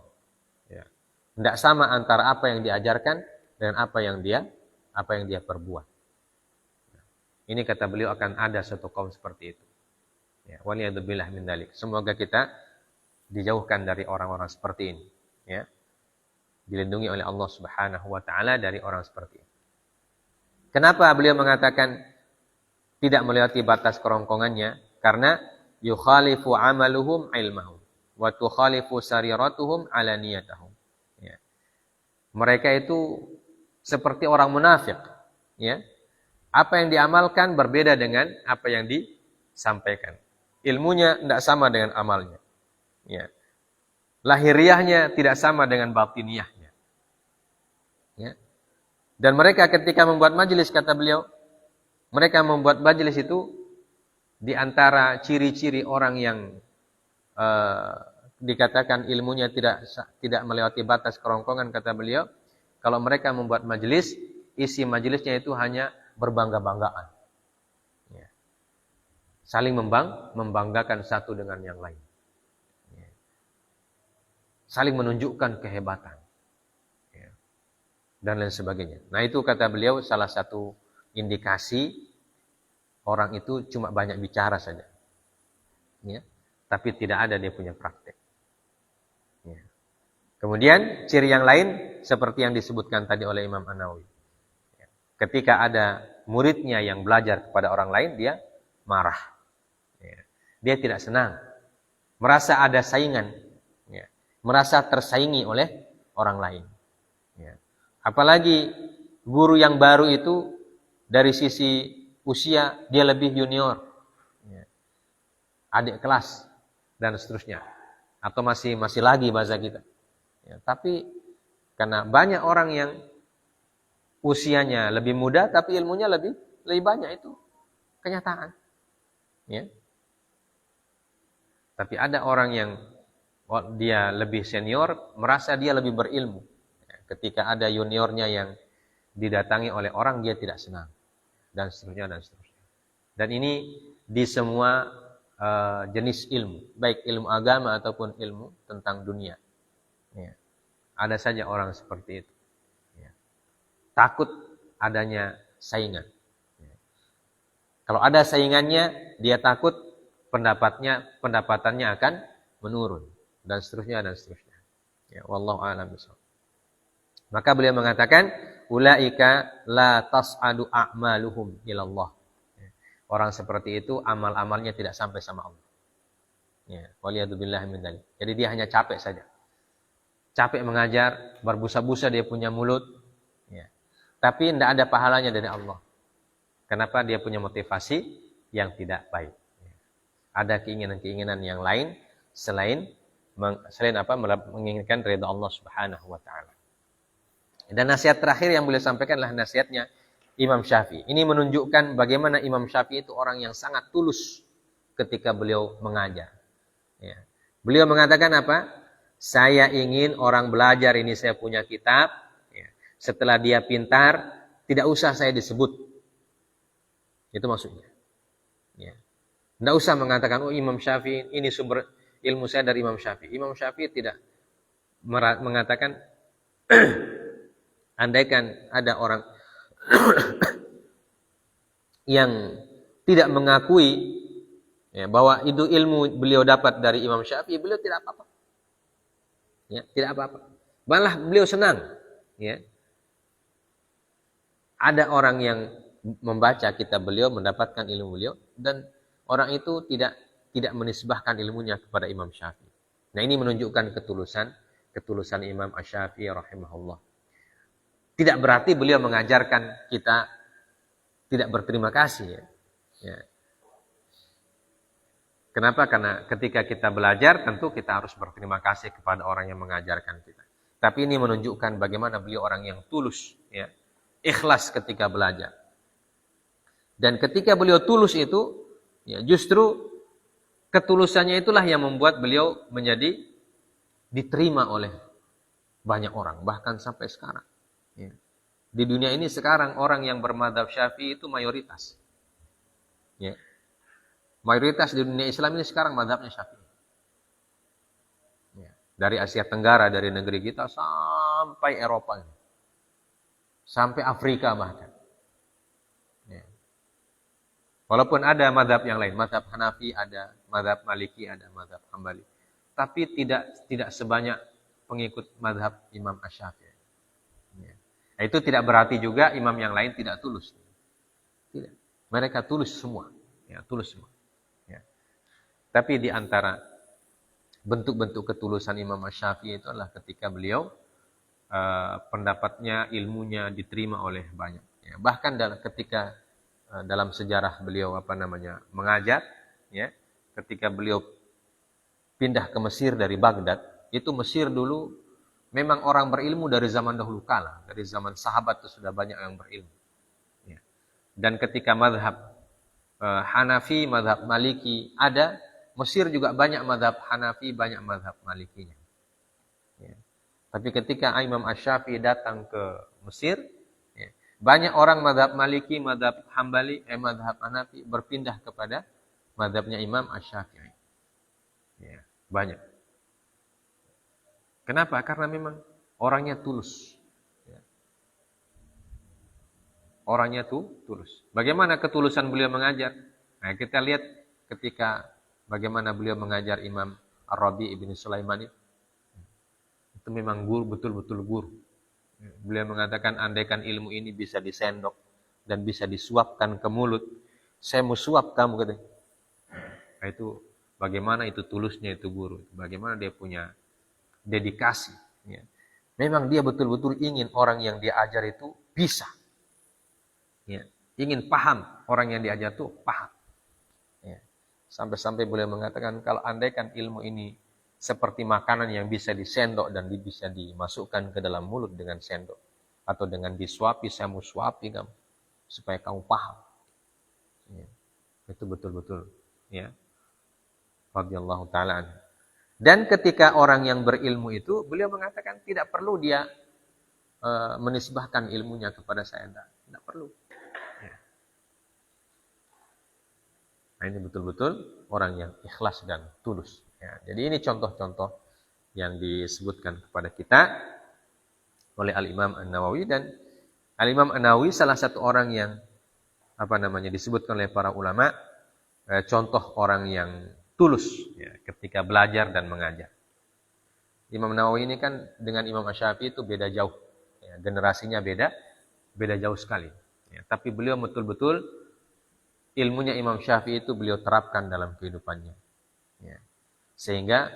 Ya. Tidak sama antara apa yang diajarkan dengan apa yang dia perbuat. Ini kata beliau akan ada suatu kaum seperti itu. Ya, waliyadzubillah min dzalik. Semoga kita dijauhkan dari orang-orang seperti ini, ya. Dilindungi oleh Allah Subhanahu wa taala dari orang seperti ini. Kenapa beliau mengatakan tidak melewati batas kerongkongannya? Karena yukhalifu amaluhum ilmahum wa tukhalifu sariratuhum alaniyatahum. Ya. Mereka itu seperti orang munafik, ya. Apa yang diamalkan berbeda dengan apa yang disampaikan. Ilmunya tidak sama dengan amalnya. Ya. Lahiriahnya tidak sama dengan batiniahnya. Ya. Dan mereka ketika membuat majelis, kata beliau, mereka membuat majelis itu di antara ciri-ciri orang yang dikatakan ilmunya tidak melewati batas kerongkongan, kata beliau, kalau mereka membuat majelis, isi majelisnya itu hanya berbangga-banggaan. Ya. Saling membanggakan satu dengan yang lain. Ya. Saling menunjukkan kehebatan. Ya. Dan lain sebagainya. Nah itu kata beliau salah satu indikasi orang itu cuma banyak bicara saja. Ya. Tapi tidak ada dia punya praktek. Ya. Kemudian ciri yang lain seperti yang disebutkan tadi oleh Imam An-Nawawi. Ya. Ketika ada muridnya yang belajar kepada orang lain, dia marah. Ya. Dia tidak senang. Merasa ada saingan. Ya. Merasa tersaingi oleh orang lain. Ya. Apalagi guru yang baru itu dari sisi usia dia lebih junior. Ya. Adik kelas. Dan seterusnya, atau masih lagi bahasa kita. Ya, tapi karena banyak orang yang usianya lebih muda, tapi ilmunya lebih banyak, itu kenyataan. Ya. Tapi ada orang yang dia lebih senior, merasa dia lebih berilmu. Ya, ketika ada juniornya yang didatangi oleh orang, dia tidak senang, dan seterusnya dan seterusnya. Dan ini di semua jenis ilmu, baik ilmu agama ataupun ilmu tentang dunia. Ya. Ada saja orang seperti itu. Ya. Takut adanya saingan. Ya. Kalau ada saingannya, dia takut pendapatannya akan menurun, dan seterusnya dan seterusnya. Ya, wallahu a'lam bishawab. Maka beliau mengatakan, ulaika la tas'adu a'maluhum ilallah. Orang seperti itu amal-amalnya tidak sampai sama Allah. Ya, waliyadzubillahi min dzalik. Jadi dia hanya capek saja. Capek mengajar, berbusa-busa dia punya mulut, ya. Tapi tidak ada pahalanya dari Allah. Kenapa? Dia punya motivasi yang tidak baik. Ya. Ada keinginan-keinginan yang lain selain menginginkan ridha Allah Subhanahu wa taala. Dan nasihat terakhir yang beliau sampaikan adalah nasihatnya Imam Syafi'i. Ini menunjukkan bagaimana Imam Syafi'i itu orang yang sangat tulus ketika beliau mengajar. Ya. Beliau mengatakan apa? Saya ingin orang belajar ini, saya punya kitab. Ya. Setelah dia pintar, tidak usah saya disebut. Itu maksudnya. Ya. Tidak usah mengatakan, oh Imam Syafi'i, ini sumber ilmu saya dari Imam Syafi'i. Imam Syafi'i tidak mengatakan, andaikan ada orang yang tidak mengakui ya, bahwa itu ilmu beliau dapat dari Imam Syafi'i, beliau tidak apa-apa. Ya, tidak apa-apa. Malah beliau senang. Ya. Ada orang yang membaca kitab beliau, mendapatkan ilmu beliau, dan orang itu tidak menisbahkan ilmunya kepada Imam Syafi'i. Nah ini menunjukkan ketulusan Imam Asy-Syafi'i rahimahullah. Tidak berarti beliau mengajarkan kita tidak berterima kasih. Ya. Kenapa? Karena ketika kita belajar, tentu kita harus berterima kasih kepada orang yang mengajarkan kita. Tapi ini menunjukkan bagaimana beliau orang yang tulus, ya, ikhlas ketika belajar. Dan ketika beliau tulus itu, ya, justru ketulusannya itulah yang membuat beliau menjadi diterima oleh banyak orang, bahkan sampai sekarang. Ya. Di dunia ini sekarang orang yang bermadzhab Syafi'i itu mayoritas. Ya. Mayoritas di dunia Islam ini sekarang madzhabnya Syafi'i. Ya. Dari Asia Tenggara, dari negeri kita sampai Eropa, sampai Afrika bahkan. Ya. Walaupun ada madzhab yang lain, madzhab Hanafi ada, madzhab Maliki ada, madzhab Hambali, tapi tidak sebanyak pengikut madzhab Imam Asy-Syafi'i. Ya. Itu tidak berarti juga imam yang lain tidak tulus. Tidak. Mereka tulus semua. Ya, tulus semua. Ya. Tapi di antara bentuk-bentuk ketulusan Imam Asy-Syafi'i itu adalah ketika beliau pendapatnya, ilmunya diterima oleh banyak. Ya. Bahkan ketika dalam sejarah beliau mengajar, ya, ketika beliau pindah ke Mesir dari Baghdad, itu Mesir dulu memang orang berilmu dari zaman dahulu kala, dari zaman sahabat itu sudah banyak yang berilmu. Ya. Dan ketika mazhab Hanafi, mazhab Maliki ada, Mesir juga banyak mazhab Hanafi, banyak mazhab Malikinya. Ya. Tapi ketika Imam Asy-Syafi'i datang ke Mesir, ya, banyak orang mazhab Maliki, mazhab Hambali, mazhab Hanafi berpindah kepada mazhabnya Imam Asy-Syafi'i. Ya, banyak. Kenapa? Karena memang orangnya tulus. Ya. Orangnya tulus. Bagaimana ketulusan beliau mengajar? Nah, kita lihat ketika bagaimana beliau mengajar Imam Ar-Rabi ibn Sulaiman itu memang guru, betul-betul guru. Beliau mengatakan, andaikan ilmu ini bisa disendok dan bisa disuapkan ke mulut, saya mau suap kamu, katanya. Nah, itu bagaimana itu tulusnya itu guru. Bagaimana dia punya dedikasi. Ya. Memang dia betul-betul ingin orang yang dia ajar itu bisa. Ya. Ingin paham, orang yang diajar itu paham. Ya. Sampai-sampai boleh mengatakan, kalau andaikan ilmu ini seperti makanan yang bisa disendok dan bisa dimasukkan ke dalam mulut dengan sendok. Atau dengan disuapi, saya mau suapi kamu. Supaya kamu paham. Ya. Itu betul-betul. Ya. Radhiyallahu ta'ala anhu. Dan ketika orang yang berilmu itu, beliau mengatakan tidak perlu dia menisbahkan ilmunya kepada saya. Tidak perlu. Ya. Nah, ini betul-betul orang yang ikhlas dan tulus. Ya. Jadi ini contoh-contoh yang disebutkan kepada kita oleh Al-Imam An-Nawawi. Dan Al-Imam An-Nawawi salah satu orang yang disebutkan oleh para ulama, contoh orang yang tulus ya, ketika belajar dan mengajar. Imam Nawawi ini kan dengan Imam Asy-Syafi'i itu beda jauh. Ya, generasinya beda jauh sekali. Ya, tapi beliau betul-betul ilmunya Imam Syafi'i itu beliau terapkan dalam kehidupannya. Ya. Sehingga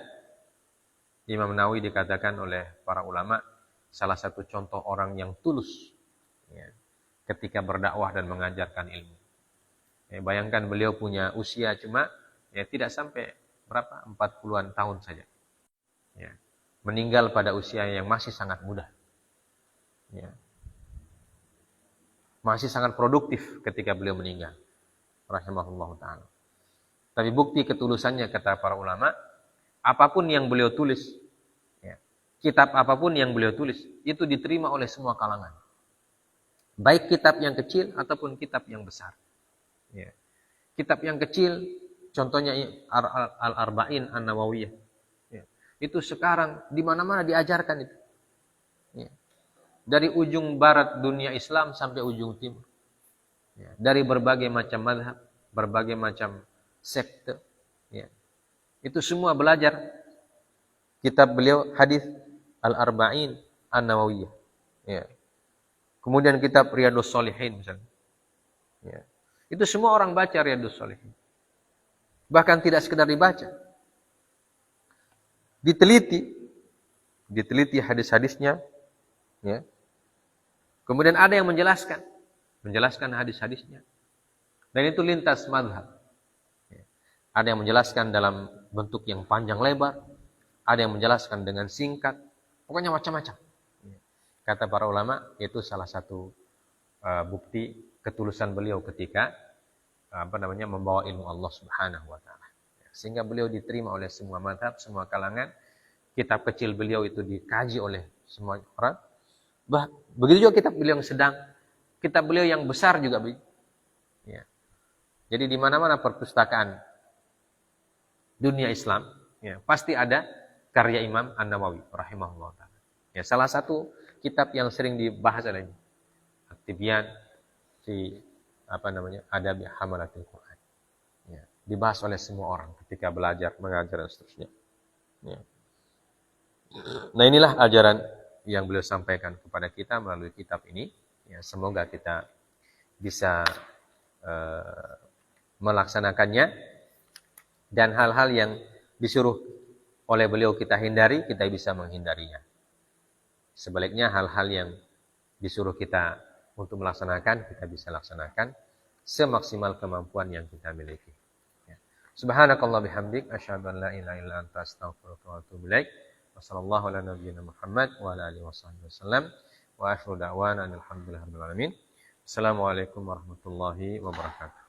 Imam Nawawi dikatakan oleh para ulama salah satu contoh orang yang tulus ya, ketika berdakwah dan mengajarkan ilmu. Ya, bayangkan beliau punya usia cuma ya tidak sampai berapa 40-an tahun saja. Ya. Meninggal pada usia yang masih sangat muda. Ya. Masih sangat produktif ketika beliau meninggal. Rahimahullah ta'ala. Tapi bukti ketulusannya kata para ulama, apapun yang beliau tulis, ya, kitab apapun yang beliau tulis, itu diterima oleh semua kalangan. Baik kitab yang kecil ataupun kitab yang besar. Ya. Kitab yang kecil, contohnya Al-Arba'in An-Nawawiyah. Ya. Itu sekarang di mana-mana diajarkan itu. Ya. Dari ujung barat dunia Islam sampai ujung timur. Ya. Dari berbagai macam mazhab, berbagai macam sekte. Ya. Itu semua belajar kitab beliau hadis Al-Arba'in An-Nawawiyah. Ya. Kemudian kitab Riyadhus Shalihin misalnya. Ya. Itu semua orang baca Riyadhus Shalihin. Bahkan tidak sekedar dibaca. Diteliti hadis-hadisnya. Ya. Kemudian ada yang menjelaskan hadis-hadisnya. Dan itu lintas mazhab. Ya. Ada yang menjelaskan dalam bentuk yang panjang lebar. Ada yang menjelaskan dengan singkat. Pokoknya macam-macam. Ya. Kata para ulama, itu salah satu bukti ketulusan beliau ketika membawa ilmu Allah Subhanahu wa taala. Sehingga beliau diterima oleh semua mazhab, semua kalangan. Kitab kecil beliau itu dikaji oleh semua orang. Begitu juga kitab beliau yang sedang, kitab beliau yang besar juga begitu. Ya. Jadi di mana-mana perpustakaan dunia Islam, ya, pasti ada karya Imam An-Nawawi rahimahullah taala. Ya, salah satu kitab yang sering dibahas adalah At-Tibyan fi Adabi Hamalatil Quran. Ya, dibahas oleh semua orang ketika belajar, mengajar dan seterusnya. Ya. Nah, inilah ajaran yang beliau sampaikan kepada kita melalui kitab ini. Ya, semoga kita bisa melaksanakannya dan hal-hal yang disuruh oleh beliau kita hindari, kita bisa menghindarinya. Sebaliknya hal-hal yang disuruh kita untuk melaksanakan, kita bisa laksanakan semaksimal kemampuan yang kita miliki. Ya. Subhanakallah bihamdik asyhadu an la ilaha illa anta astaghfiruka wa atubu ilaik. Wassallallahu ala nabiyyina Muhammad wa ala alihi wasallam. Wa akhiru da'wana alhamdulillahirabbil alamin. Assalamualaikum warahmatullahi wabarakatuh.